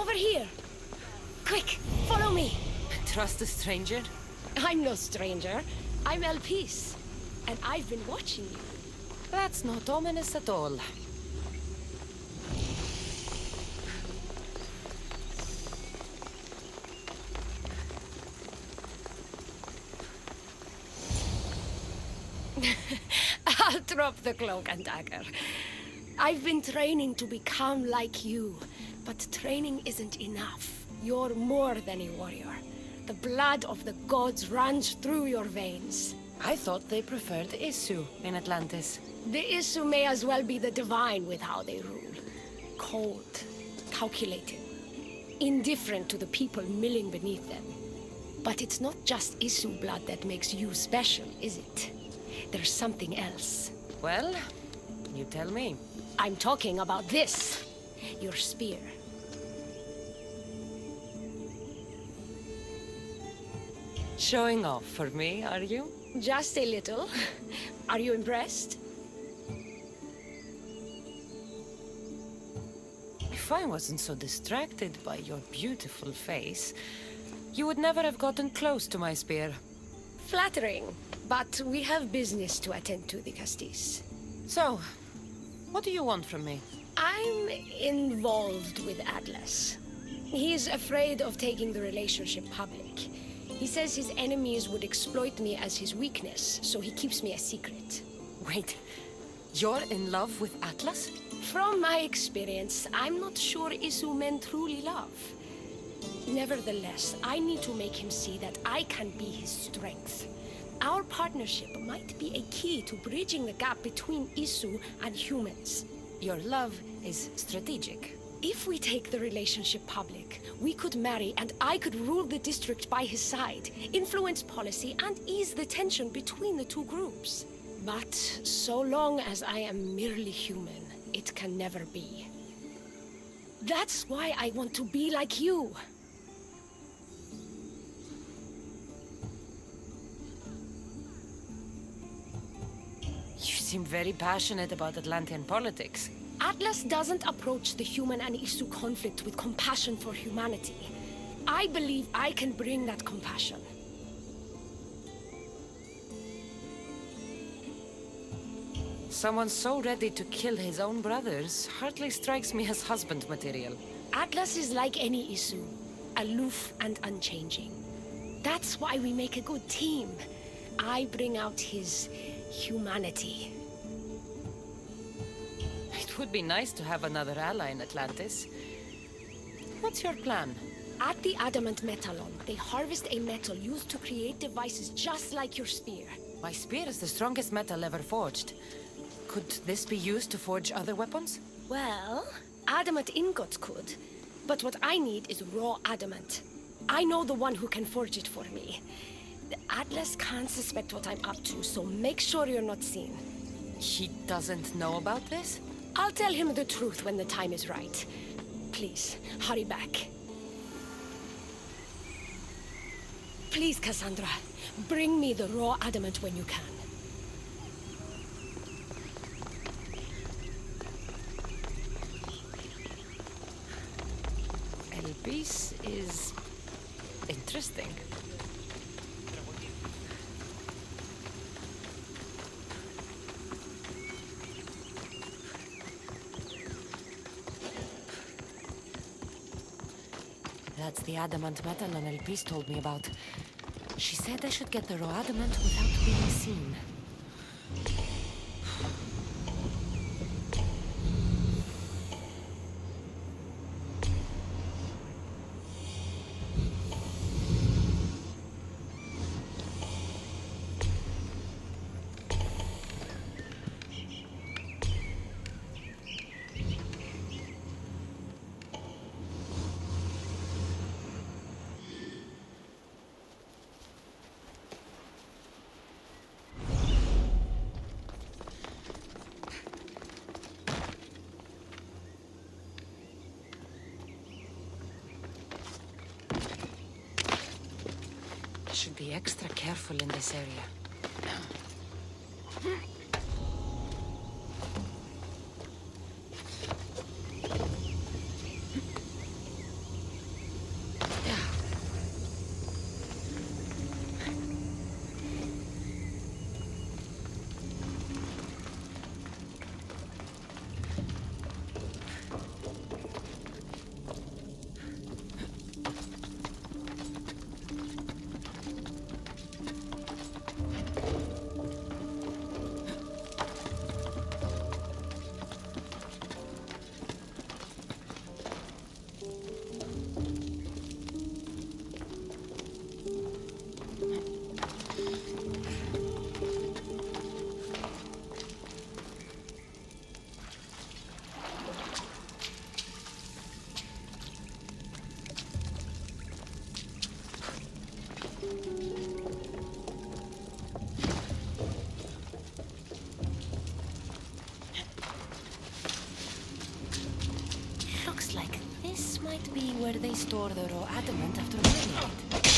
over here. Quick, follow me. Trust a stranger? I'm no stranger. I'm Elpis. And I've been watching you. That's not ominous at all. I'll drop the cloak and dagger. I've been training to become like you, but training isn't enough. You're more than a warrior. The blood of the gods runs through your veins. I thought they preferred Isu in Atlantis. The Isu may as well be the divine with how they rule. Cold, calculated, indifferent to the people milling beneath them. But it's not just Isu blood that makes you special, is it? There's something else. Well, you tell me. I'm talking about this. Your spear. Showing off for me, are you? Just a little. Are you impressed? If I wasn't so distracted by your beautiful face, you would never have gotten close to my spear. Flattering. But we have business to attend to, the Castis. So, what do you want from me? I'm involved with Atlas. He's afraid of taking the relationship public. He says his enemies would exploit me as his weakness, so he keeps me a secret. Wait, you're in love with Atlas? From my experience, I'm not sure Isu men truly love. Nevertheless, I need to make him see that I can be his strength. Our partnership might be a key to bridging the gap between Isu and humans. Your love is strategic. If we take the relationship public, we could marry and I could rule the district by his side, influence policy and ease the tension between the two groups. But so long as I am merely human, it can never be. That's why I want to be like you. You seem very passionate about Atlantean politics. Atlas doesn't approach the human and Isu conflict with compassion for humanity. I believe I can bring that compassion. Someone so ready to kill his own brothers hardly strikes me as husband material. Atlas is like any Isu, aloof and unchanging. That's why we make a good team. I bring out his humanity. It would be nice to have another ally in Atlantis. What's your plan? At the Adamant Metalon, they harvest a metal used to create devices just like your spear. My spear is the strongest metal ever forged. Could this be used to forge other weapons? Well, adamant ingots could. But what I need is raw adamant. I know the one who can forge it for me. The Atlas can't suspect what I'm up to, so make sure you're not seen. He doesn't know about this? I'll tell him the truth when the time is right. Please, hurry back. Please, Cassandra, bring me the raw adamant when you can. Elpis is interesting. That's the adamant metal Elpis told me about. She said I should get the raw adamant without being seen. Should be extra careful in this area. might be where they store the raw adamant after mining it.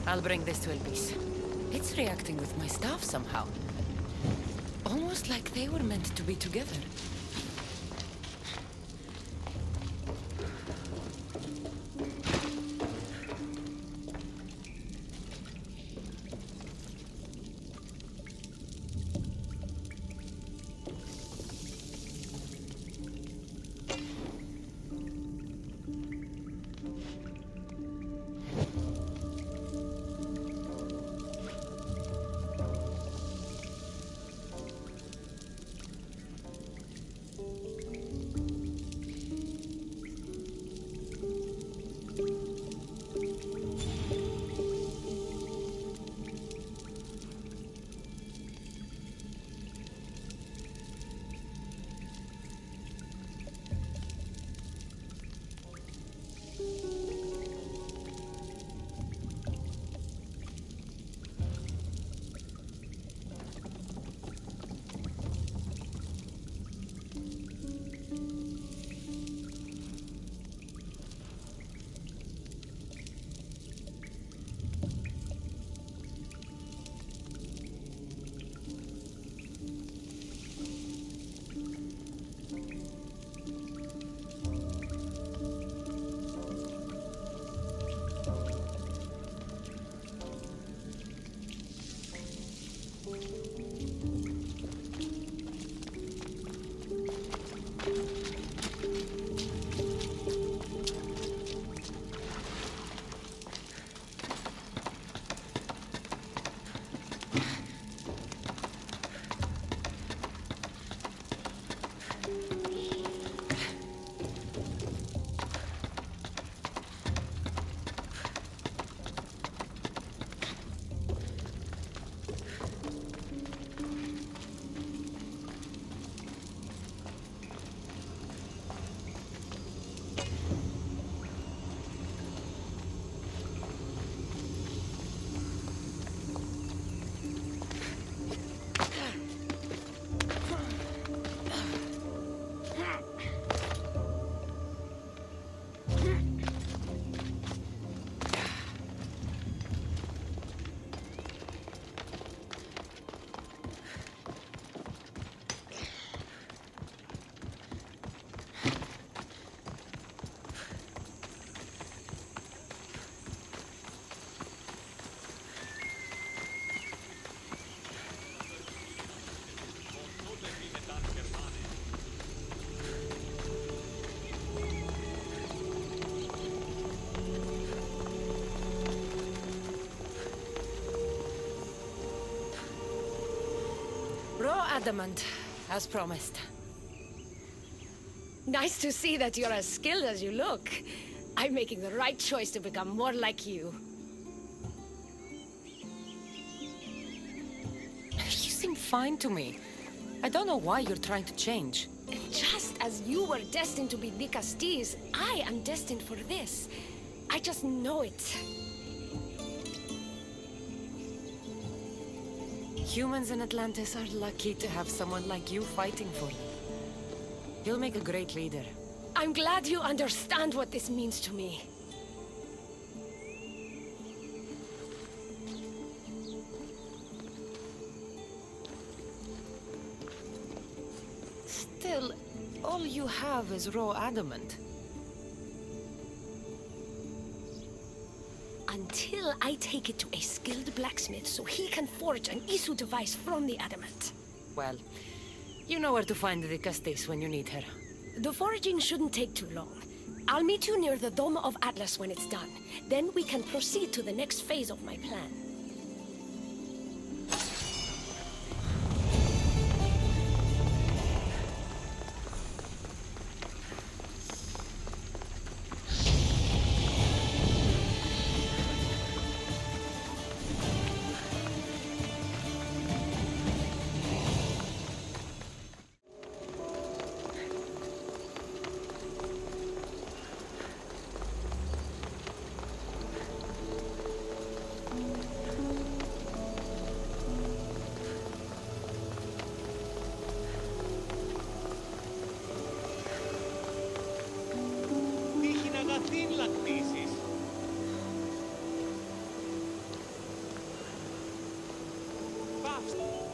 I'll bring this to Elpis. It's reacting with my staff somehow. Almost like they were meant to be together. Adamant, as promised. Nice to see that you're as skilled as you look. I'm making the right choice to become more like you. You seem fine to me. I don't know why you're trying to change. Just as you were destined to be the Castilles, I am destined for this. I just know it. Humans in Atlantis are lucky to have someone like you fighting for them. You'll make a great leader. I'm glad you understand what this means to me. Still, all you have is raw adamant. Until I take it to a skilled blacksmith so he can forge an issue device from the adamant. Well, you know where to find the Castilles when you need her. The foraging shouldn't take too long. I'll meet you near the Dome of Atlas when it's done. Then we can proceed to the next phase of my plan.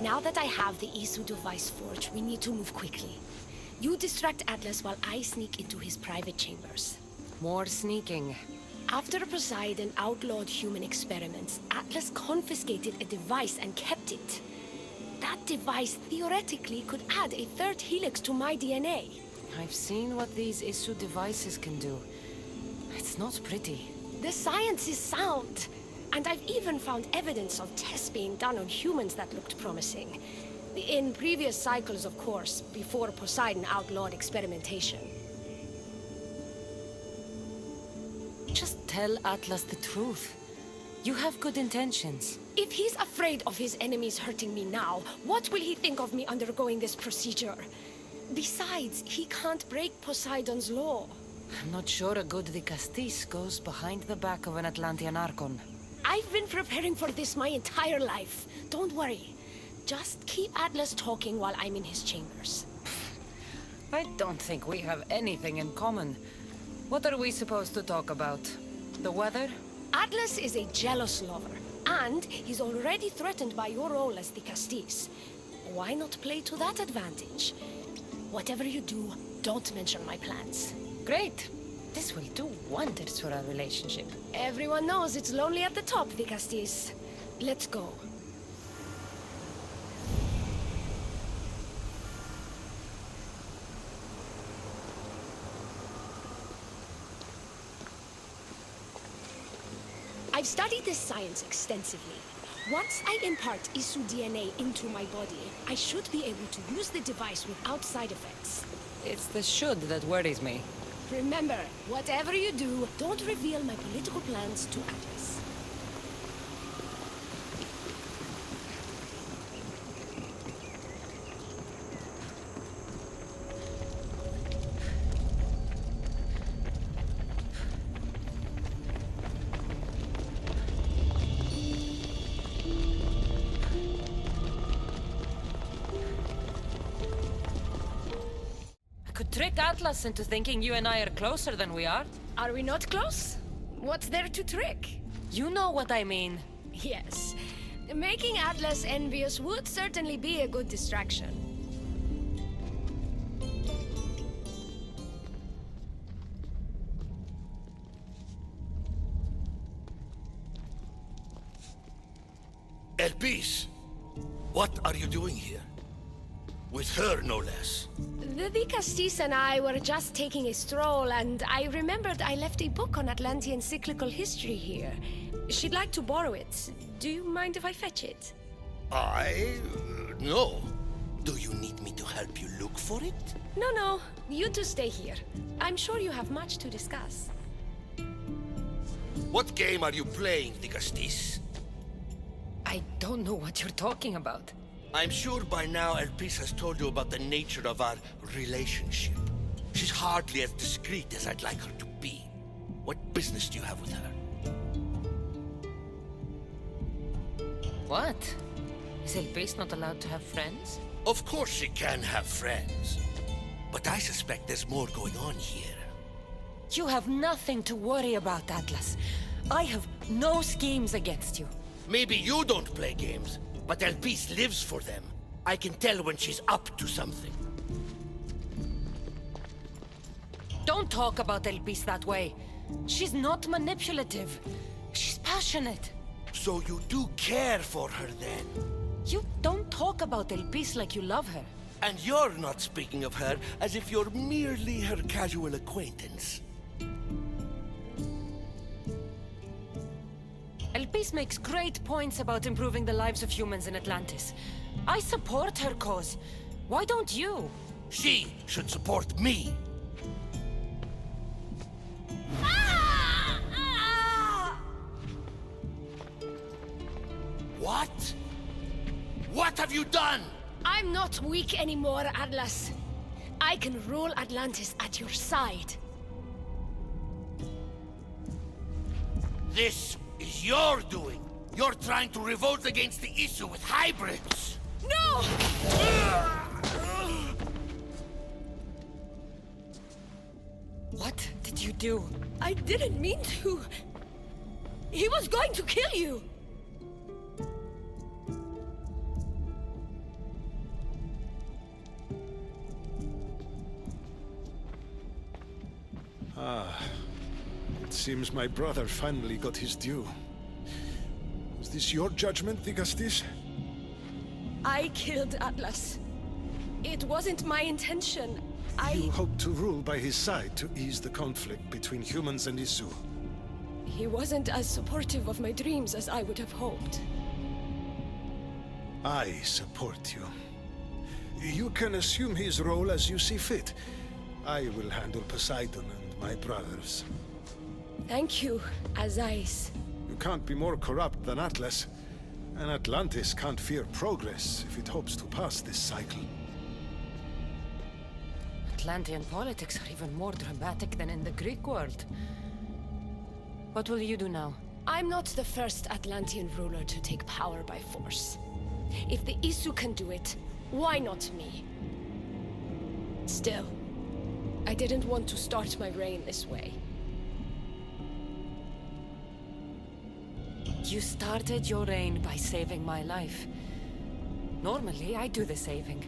Now that I have the Isu device forged, we need to move quickly. You distract Atlas while I sneak into his private chambers. More sneaking. After Poseidon outlawed human experiments, Atlas confiscated a device and kept it. That device theoretically could add a third helix to my DNA. I've seen what these Isu devices can do. It's not pretty. The science is sound. And I've even found evidence of tests being done on humans that looked promising. In previous cycles, of course, before Poseidon outlawed experimentation. Just tell Atlas the truth. You have good intentions. If he's afraid of his enemies hurting me now, what will he think of me undergoing this procedure? Besides, he can't break Poseidon's law. I'm not sure a good Dicastis goes behind the back of an Atlantean Archon. I've been preparing for this my entire life. Don't worry. Just keep Atlas talking while I'm in his chambers. I don't think we have anything in common. What are we supposed to talk about? The weather? Atlas is a jealous lover, and he's already threatened by your role as the Castis. Why not play to that advantage? Whatever you do, don't mention my plans. Great. This will do wonders for our relationship. Everyone knows it's lonely at the top, the Castis. Let's go. I've studied this science extensively. Once I impart Isu DNA into my body, I should be able to use the device without side effects. It's the should that worries me. Remember, whatever you do, don't reveal my political plans to Atlas. Trick Atlas into thinking you and I are closer than we are. Are we not close? What's there to trick? You know what I mean. Yes. Making Atlas envious would certainly be a good distraction. Elpis! What are you doing here? With her, no less. The Castis and I were just taking a stroll, and I remembered I left a book on Atlantean cyclical history here. She'd like to borrow it. Do you mind if I fetch it? No. Do you need me to help you look for it? No. You two stay here. I'm sure you have much to discuss. What game are you playing, Dicastis? I don't know what you're talking about. I'm sure by now Elpis has told you about the nature of our relationship. She's hardly as discreet as I'd like her to be. What business do you have with her? What? Is Elpis not allowed to have friends? Of course she can have friends. But I suspect there's more going on here. You have nothing to worry about, Atlas. I have no schemes against you. Maybe you don't play games, but Elpis lives for them. I can tell when she's up to something. Don't talk about Elpis that way. She's not manipulative. She's passionate. So you do care for her then? You don't talk about Elpis like you love her. And you're not speaking of her as if you're merely her casual acquaintance. Elpis makes great points about improving the lives of humans in Atlantis. I support her cause. Why don't you? She should support me. What? What have you done? I'm not weak anymore, Atlas. I can rule Atlantis at your side. This is your doing. You're trying to revolt against the Isu with hybrids. No! What did you do? I didn't mean to. He was going to kill you. It seems my brother finally got his due. Was this your judgment, Digastis? I killed Atlas. It wasn't my intention. You hoped to rule by his side to ease the conflict between humans and Isu. He wasn't as supportive of my dreams as I would have hoped. I support you. You can assume his role as you see fit. I will handle Poseidon and my brothers. Thank you, Azais. You can't be more corrupt than Atlas. And Atlantis can't fear progress if it hopes to pass this cycle. Atlantean politics are even more dramatic than in the Greek world. What will you do now? I'm not the first Atlantean ruler to take power by force. If the Isu can do it, why not me? Still, I didn't want to start my reign this way. You started your reign by saving my life. Normally, I do the saving.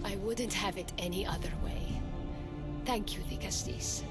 I wouldn't have it any other way. Thank you, Digastis.